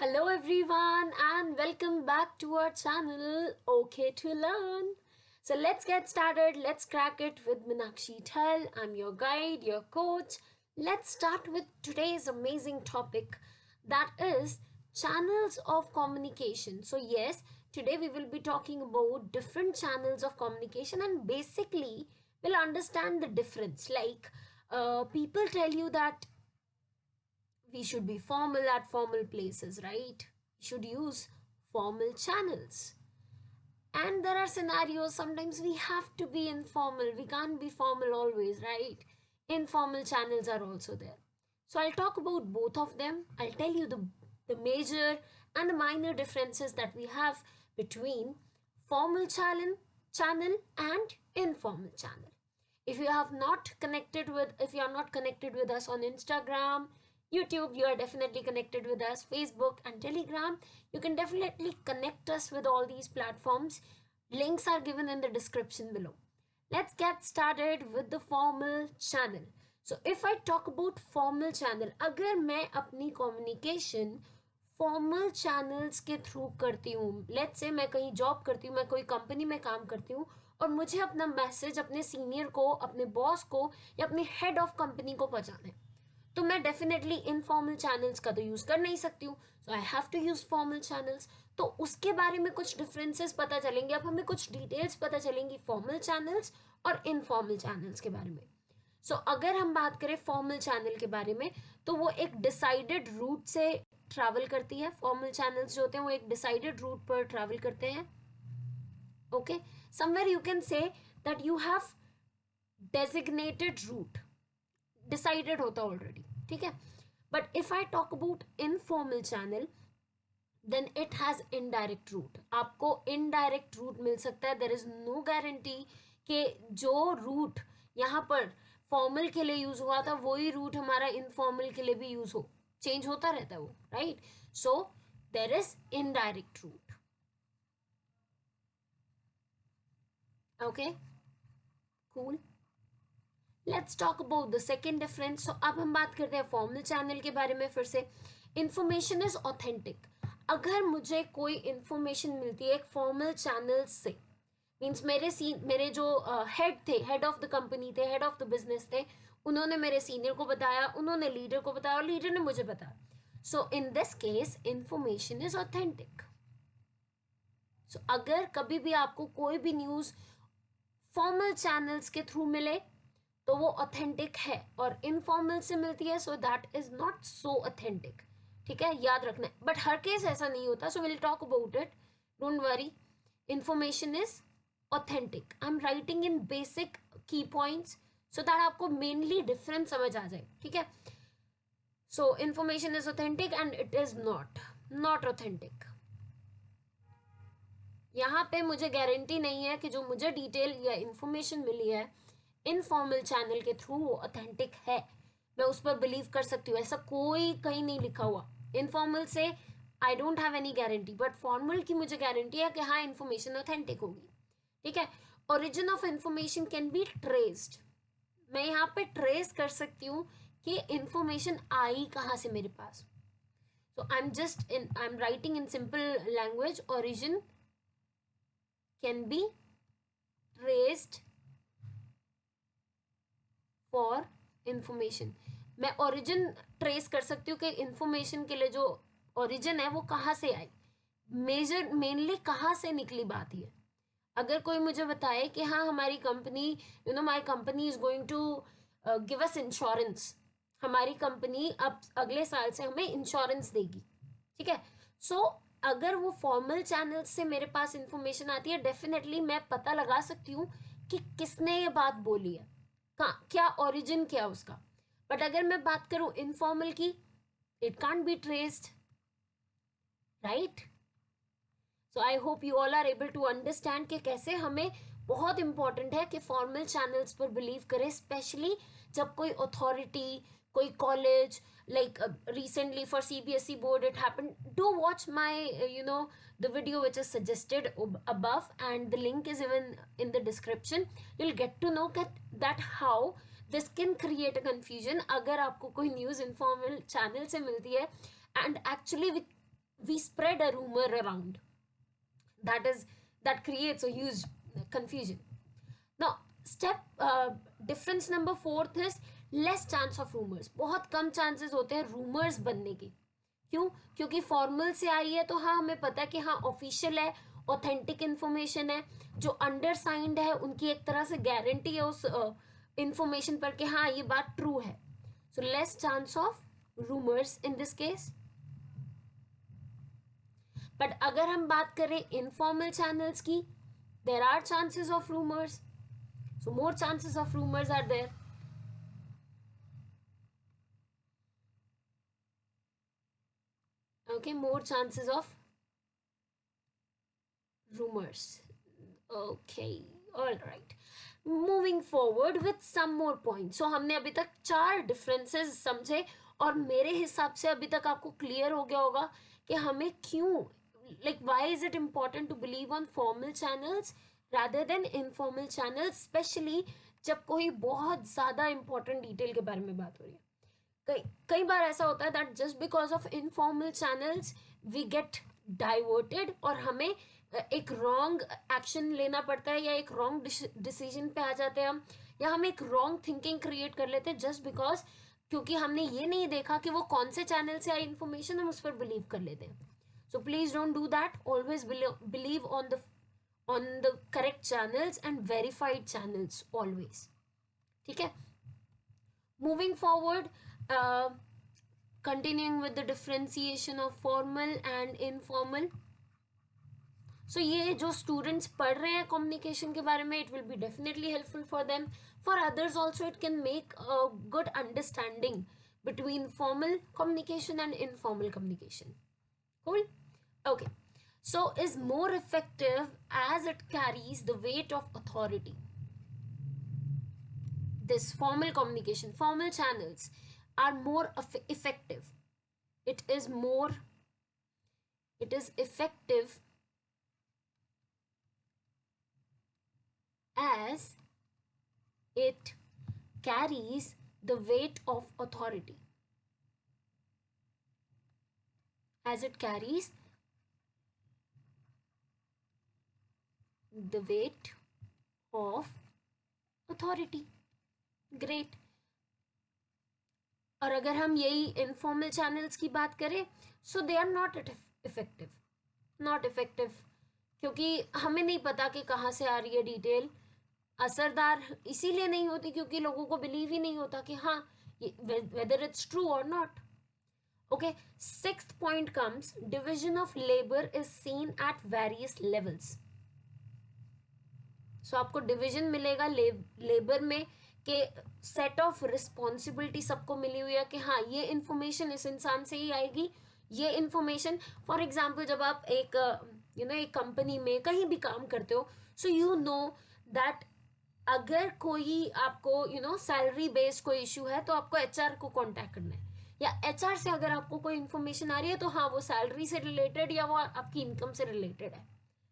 Hello everyone and welcome back to our channel OK to Learn. So let's get started. Let's crack it with Minakshi Thal. I'm your guide, your coach. Let's start with today's amazing topic, that is channels of communication. So yes, today we will be talking about different channels of communication, and basically we'll understand the difference. People tell you that we should be formal at formal places, right? We should use formal channels. And there are scenarios sometimes we have to be informal. We can't be formal always, right? Informal channels are also there. So I'll talk about both of them. I'll tell you the major and the minor differences that we have between formal channel and informal channel. If you are not connected with us on Instagram, YouTube, you are definitely connected with us. Facebook and Telegram, you can definitely connect us with all these platforms. Links are given in the description below. Let's get started with the formal channel. So if I talk about formal channel, अगर मैं अपनी communication formal channels के through करती हूँ, let's say मैं कहीं job करती हूँ, मैं कोई कंपनी में काम करती हूँ और मुझे अपना मैसेज अपने सीनियर को, अपने बॉस को या अपने हेड ऑफ कंपनी को पहुंचाना है, तो मैं डेफिनेटली इनफॉर्मल चैनल्स का तो यूज कर नहीं सकती हूँ. So I have to use formal channels. तो उसके बारे में कुछ डिफरेंसेस पता चलेंगे. अब हमें कुछ डिटेल्स पता चलेंगी फॉर्मल चैनल्स और इनफॉर्मल चैनल्स के बारे में. सो अगर हम बात करें फॉर्मल चैनल के बारे में, तो वो एक डिसाइडेड रूट से ट्रैवल करती है. फॉर्मल चैनल्स जो होते हैं वो एक डिसाइडेड रूट पर ट्रैवल करते हैं. Okay, somewhere you can say that you have designated route, decided होता ऑलरेडी, ठीक है. But if I talk about informal channel, then it has indirect route. आपको इनडायरेक्ट रूट मिल सकता है. देर इज नो गारंटी कि जो रूट यहाँ पर फॉर्मल के लिए यूज हुआ था वही रूट हमारा इनफॉर्मल के लिए भी यूज हो. चेंज होता रहता है वो, right. So there is indirect route. Okay, cool. Let's talk about the second difference. So अब हम बात करते हैं फॉर्मल चैनल के बारे में. फिर से, इंफॉर्मेशन इज ऑथेंटिक. अगर मुझे कोई इंफॉर्मेशन मिलती है एक फॉर्मल चैनल से, मीन्स मेरे जो हेड थे, हेड ऑफ द कंपनी थे, हेड ऑफ द बिजनेस थे, उन्होंने मेरे सीनियर को बताया, उन्होंने लीडर को बताया और लीडर ने मुझे बताया. So in this case information is authentic. So अगर कभी भी आपको कोई भी न्यूज फॉर्मल चैनल्स के थ्रू मिले तो वो ऑथेंटिक है, और इनफॉर्मल से मिलती है सो that is not so authentic. ठीक है, याद रखना है. बट हर केस ऐसा नहीं होता. So will talk about it, don't worry. Information is authentic. I am writing in basic की पॉइंट्स सो दैट आपको मेनली डिफरेंस समझ आ जाए, ठीक है. सो information is authentic and it is not authentic. यहाँ पे मुझे गारंटी नहीं है कि जो मुझे डिटेल या इंफॉर्मेशन मिली है इनफॉर्मल चैनल के थ्रू वो ऑथेंटिक है. मैं उस पर बिलीव कर सकती हूँ, ऐसा कोई कहीं नहीं लिखा हुआ. इनफॉर्मल से I don't have any guarantee, but formal की मुझे गारंटी है कि हाँ इन्फॉर्मेशन ऑथेंटिक होगी, ठीक है. Origin of information can be traced. मैं यहाँ पे ट्रेस कर सकती हूँ कि इंफॉर्मेशन आई कहाँ से मेरे पास. So I am writing in simple language. Origin can be traced for information. मैं ओरिजिन ट्रेस कर सकती हूँ कि इंफॉर्मेशन के लिए जो ओरिजिन है वो कहाँ से आई, मेनली कहाँ से निकली बात ये. अगर कोई मुझे बताए कि हाँ हमारी company, my company is going to give us insurance, हमारी कंपनी अब अगले साल से हमें इंश्योरेंस देगी, ठीक है. सो अगर वो फॉर्मल चैनल से मेरे पास इंफॉर्मेशन आती है, डेफिनेटली मैं पता लगा सकती हूँ कि किसने ये बात बोली है, क्या ओरिजिन क्या उसका. बट अगर मैं बात करूं इनफॉर्मल की, it can't be traced, right. So I hope you all are able to understand कि कैसे हमें बहुत इंपॉर्टेंट है कि फॉर्मल चैनल्स पर बिलीव करें, स्पेशली जब कोई अथॉरिटी, कोई college, like recently for CBSE board it happened. Do watch my the video which is suggested above, and the link is even in the description. You'll get to know that how this can create a confusion अगर आपको कोई news informal channel से मिलती है, and actually we spread a rumor around. That creates a huge confusion. Now step difference number fourth is less chance of rumours. बहुत कम chances होते हैं rumours बनने के. क्यों? क्योंकि फॉर्मल से आई है तो हाँ हमें पता है कि हाँ ऑफिशियल है, ऑथेंटिक इन्फॉर्मेशन है, जो अंडर साइंड है उनकी एक तरह से गारंटी है उस इंफॉर्मेशन पर कि हाँ ये बात ट्रू है. So less chance of rumours in this case. But अगर हम बात करें इनफॉर्मल चैनल्स की, there are chances of rumours. So more chances of rumours are there. Okay, more chances of rumors. Okay, all right. Moving forward with some more points. So हमने अभी तक 4 differences समझे और मेरे हिसाब से अभी तक आपको clear हो गया होगा कि हमें क्यों, like why is it important to believe on formal channels rather than informal channels, especially जब कोई बहुत ज़्यादा important detail के बारे में बात हो रही है. कई कई बार ऐसा होता है that just because of informal channels we get diverted और हमें एक रॉन्ग एक्शन लेना पड़ता है या एक रॉन्ग डिसीजन पे आ जाते हैं हम, या हम एक रॉन्ग थिंकिंग क्रिएट कर लेते हैं जस्ट बिकॉज क्योंकि हमने ये नहीं देखा कि वो कौन से चैनल से आई इन्फॉर्मेशन, हम उस पर बिलीव कर लेते हैं. So please don't do that. Always believe on the correct channels and verified channels always. ठीक है. Moving forward, uh, continuing with the differentiation of formal and informal. So ये जो students पढ़ रहे हैं communication के बारे में, it will be definitely helpful for them. For others also, it can make a good understanding between formal communication and informal communication. Cool? Okay. So is more effective as it carries the weight of authority. This formal communication, formal channels are more effective. It is effective as it carries the weight of authority. As it carries the weight of authority. Great. और अगर हम यही informal channels की बात करें, so they are not effective. Not effective क्योंकि हमें नहीं पता कि कहाँ से आ रही है डिटेल. असरदार इसीलिए नहीं होती क्योंकि लोगों को बिलीव ही नहीं होता कि हाँ वेदर इट्स ट्रू और not. Okay. Sixth point comes division of labour is seen at various levels. So आपको डिविजन मिलेगा लेबर में कि सेट ऑफ रिस्पॉन्सिबिलिटी सबको मिली हुई है कि हाँ ये इन्फॉर्मेशन इस इंसान से ही आएगी. ये इन्फॉर्मेशन फॉर एग्जाम्पल जब आप एक एक कंपनी में कहीं भी काम करते हो, सो यू नो दैट अगर कोई आपको सैलरी बेस्ड कोई इशू है तो आपको एचआर को कांटेक्ट करना है, या एचआर से अगर आपको कोई इन्फॉर्मेशन आ रही है तो हाँ वो सैलरी से रिलेटेड या वो आपकी इनकम से रिलेटेड है.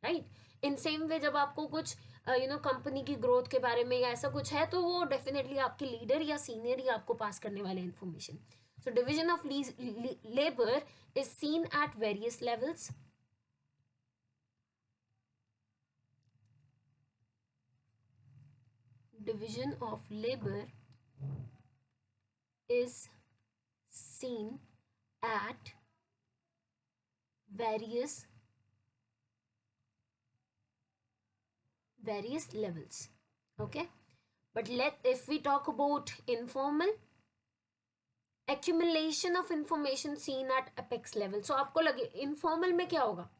राइट. इन सेम वे जब आपको कुछ कंपनी की ग्रोथ के बारे में या ऐसा कुछ है तो वो डेफिनेटली आपके लीडर या सीनियर ही आपको पास करने वाले information. So division of labour is seen at various levels. Division of labor is seen at various levels. Okay. But if we talk about informal, accumulation of information seen at apex level. So आपको लगे informal में क्या होगा.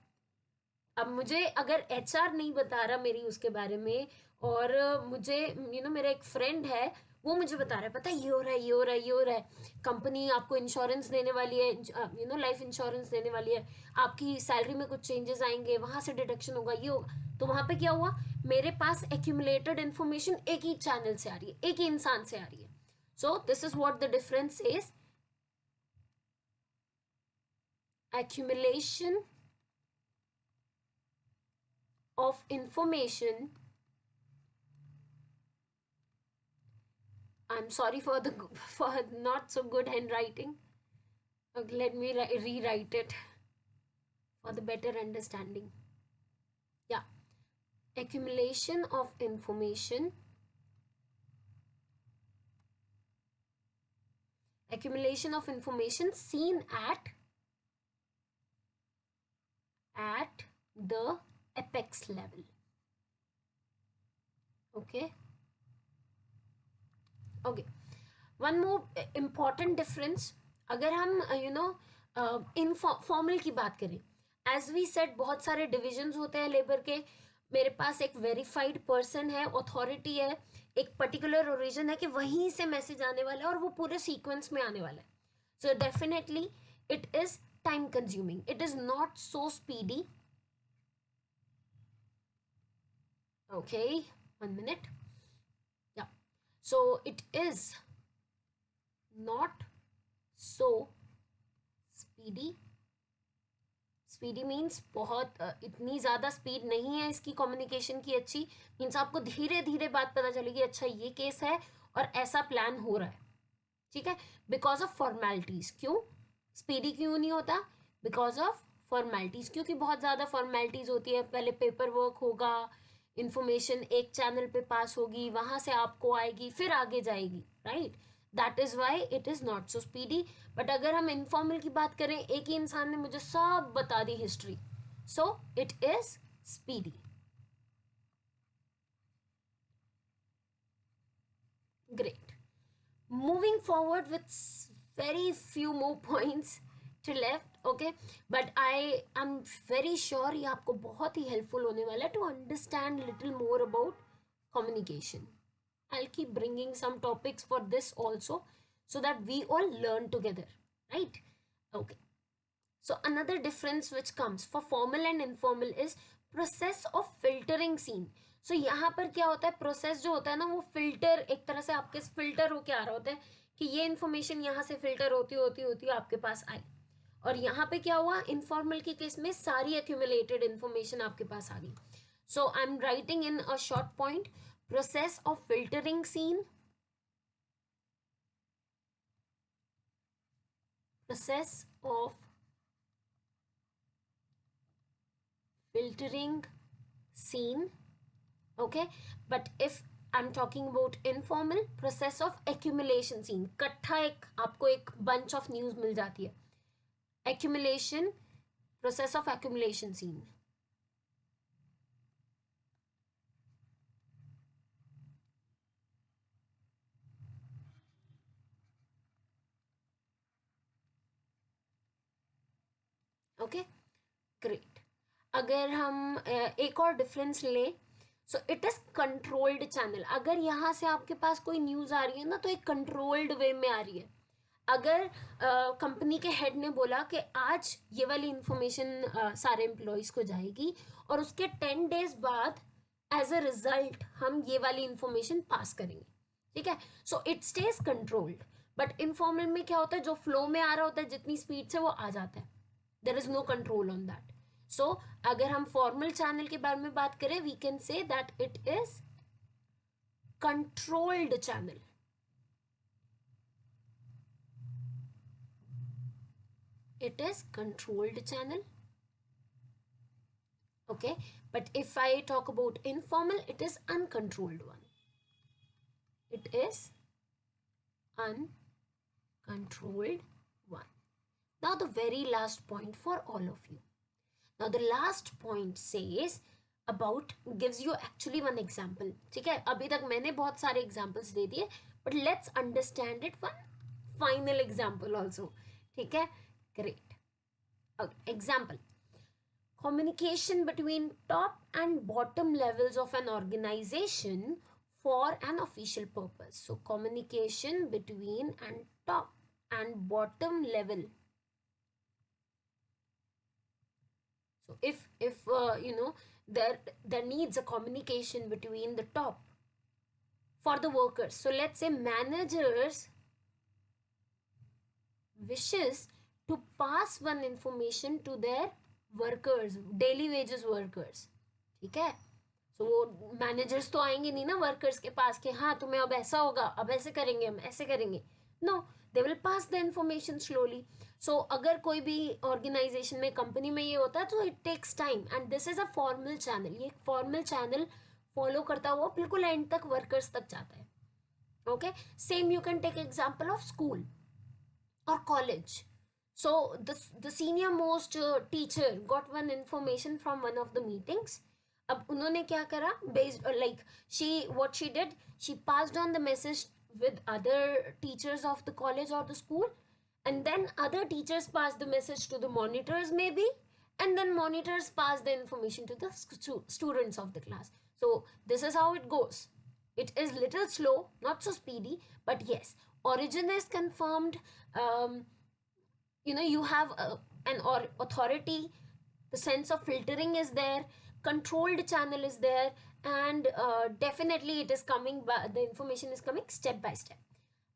अब मुझे अगर HR नहीं बता रहा मेरी उसके बारे में और मुझे मेरा एक फ्रेंड है वो मुझे बता रहा है, पता है ये हो रहा है, ये हो रहा है, ये हो रहा है, कंपनी आपको इंश्योरेंस देने वाली है, लाइफ इंश्योरेंस देने वाली है, आपकी सैलरी में कुछ चेंजेस आएंगे, वहां से डिडक्शन होगा, ये होगा. तो वहां पे क्या हुआ, मेरे पास एक्यूमुलेटेड इन्फॉर्मेशन एक ही चैनल से आ रही है, एक ही इंसान से आ रही है. So this is what the difference is. accumulation of information. I'm sorry for not so good handwriting. Okay, let me rewrite it. for the better understanding. Yeah, accumulation of information, seen at the apex level. Okay. Okay, one more important difference, अगर हम informal की बात करें, as we said बहुत सारे divisions होते हैं labour के. मेरे पास एक वेरीफाइड पर्सन है, अथॉरिटी है, एक पर्टिकुलर ओरिजिन है कि वहीं से मैसेज आने वाला है और वो पूरे सीक्वेंस में आने वाला है. So definitely it is time consuming, it is not so speedy. Okay, 1 minute. Yeah, so it is not so speedy. Speedy means बहुत इतनी ज़्यादा स्पीड नहीं है इसकी कम्युनिकेशन की अच्छी. मीन्स आपको धीरे धीरे बात पता चलेगी, अच्छा ये केस है और ऐसा प्लान हो रहा है. ठीक है, बिकॉज ऑफ फॉर्मेलिटीज. क्यों स्पीडी क्यों नहीं होता? बिकॉज ऑफ फॉर्मेलिटीज, क्योंकि बहुत ज़्यादा फॉर्मेलिटीज होती है. पहले पेपर वर्क होगा, इंफॉर्मेशन एक चैनल पे पास होगी, वहां से आपको आएगी, फिर आगे जाएगी, right. That is why it is not so speedy. But अगर हम इनफॉर्मल की बात करें, एक ही इंसान ने मुझे सब बता दी history, so it is speedy. Great. Moving forward with very few more points to left. Okay, but I am very sure ये आपको बहुत ही helpful होने वाला है to understand little more about communication. I'll keep bringing some topics for this also so that we all learn together, right? Okay, so another difference which comes for formal and informal is process of filtering scene. So यहाँ पर क्या होता है, process जो होता है ना, वो फिल्टर, एक तरह से आपके फिल्टर होके आ रहा होता है कि ये इन्फॉर्मेशन यहाँ से फिल्टर होती होती होती आपके पास आई. और यहाँ पे क्या हुआ, इनफॉर्मल के केस में सारी एक्यूमुलेटेड इन्फॉर्मेशन आपके पास आ गई. So I am writing in a short point, process of filtering seen, process of filtering scene. Okay, but if I'm talking about informal, process of accumulation scene. इकट्ठा एक आपको एक bunch of news मिल जाती है. Accumulation, process of accumulation scene. Okay, great. अगर हम एक और डिफरेंस लें, सो इट इज कंट्रोल्ड चैनल. अगर यहाँ से आपके पास कोई न्यूज़ आ रही है ना, तो एक कंट्रोल्ड वे में आ रही है. अगर कंपनी के हेड ने बोला कि आज ये वाली इंफॉर्मेशन सारे एम्प्लॉयज़ को जाएगी और उसके 10 days बाद एज अ रिजल्ट हम ये वाली इंफॉर्मेशन पास करेंगे, ठीक है, so it stage controlled. But informal में क्या होता है, जो फ्लो में आ रहा होता है, जितनी स्पीड से वो आ जाता है, there is no control on that. So अगर हम फॉर्मल चैनल के बारे में बात करें, we can say that it is controlled channel. It is controlled channel. Okay, but if I talk about informal, it is uncontrolled one. It is uncontrolled one. Now the very last point for all of you. Now the last point says about, gives you actually one example. ठीक है, अभी तक मैंने बहुत सारे examples दे दिए, but let's understand it one final example also. ठीक है, great. Okay, example. Communication between top and bottom levels of an organization for an official purpose. So communication between and top and bottom level. So if there needs a communication between the top for the workers. So let's say managers wishes to pass one information to their workers, daily wages workers. ठीक है, so वो managers तो आएंगे नहीं ना workers के पास कि हाँ तुम्हें अब ऐसा होगा, अब ऐसे करेंगे, हम ऐसे करेंगे. No, they will pass the information slowly. So अगर कोई भी organization में company में ये होता है तो it takes time, and this is a formal channel. ये formal channel follow करता हुआ बिल्कुल end तक workers तक जाता है. Okay, same you can take example of school or college. So the senior most teacher got one information from one of the meetings. अब उन्होंने क्या करा, based like what she did, she passed on the message with other teachers of the college or the school, and then other teachers passed the message to the monitors maybe, and then monitors pass the information to the students of the class. So this is how it goes. It is little slow, not so speedy, but yes, origin is confirmed. You have an authority, the sense of filtering is there, controlled channel is there, and definitely it is coming, the information is coming step by step.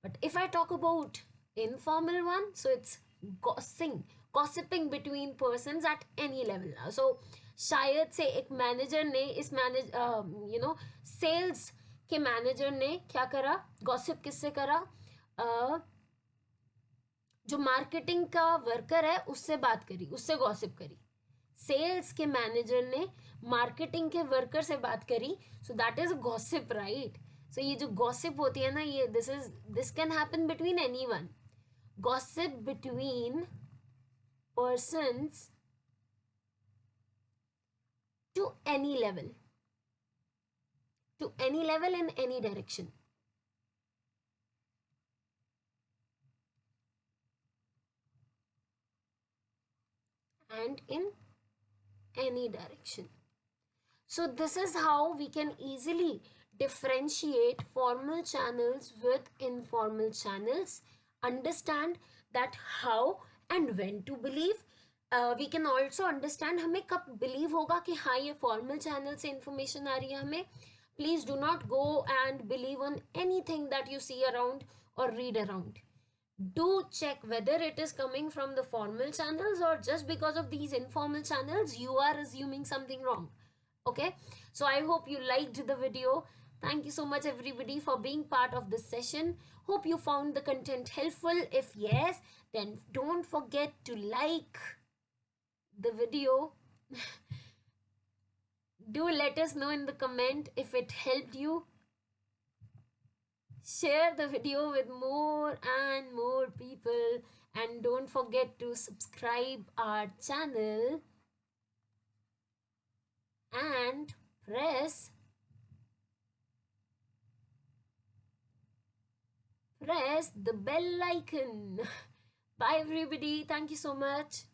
But if I talk about informal one, so it's gossiping between persons at any level. So शायद से एक manager ने इस sales के manager ने क्या करा, gossip किससे करा, जो मार्केटिंग का वर्कर है उससे बात करी, उससे गॉसिप करी. सेल्स के मैनेजर ने मार्केटिंग के वर्कर से बात करी. So that is gossip, right. So ये जो गॉसिप होती है ना, ये this can happen between anyone. Gossip between persons to any level in any direction. And in any direction. So this is how we can easily differentiate formal channels with informal channels, understand that how and when to believe. We can also understand हमें कब believe होगा कि हाँ ये formal channel से information आ रही है हमें. Please do not go and believe on anything that you see around or read around. Do check whether it is coming from the formal channels, or just because of these informal channels you are assuming something wrong. Okay, so I hope you liked the video. Thank you so much everybody for being part of this session. Hope you found the content helpful. If yes, then don't forget to like the video. Do let us know in the comment if it helped you. Share the video with more and more people, and don't forget to subscribe our channel and press the bell icon. Bye everybody. Thank you so much.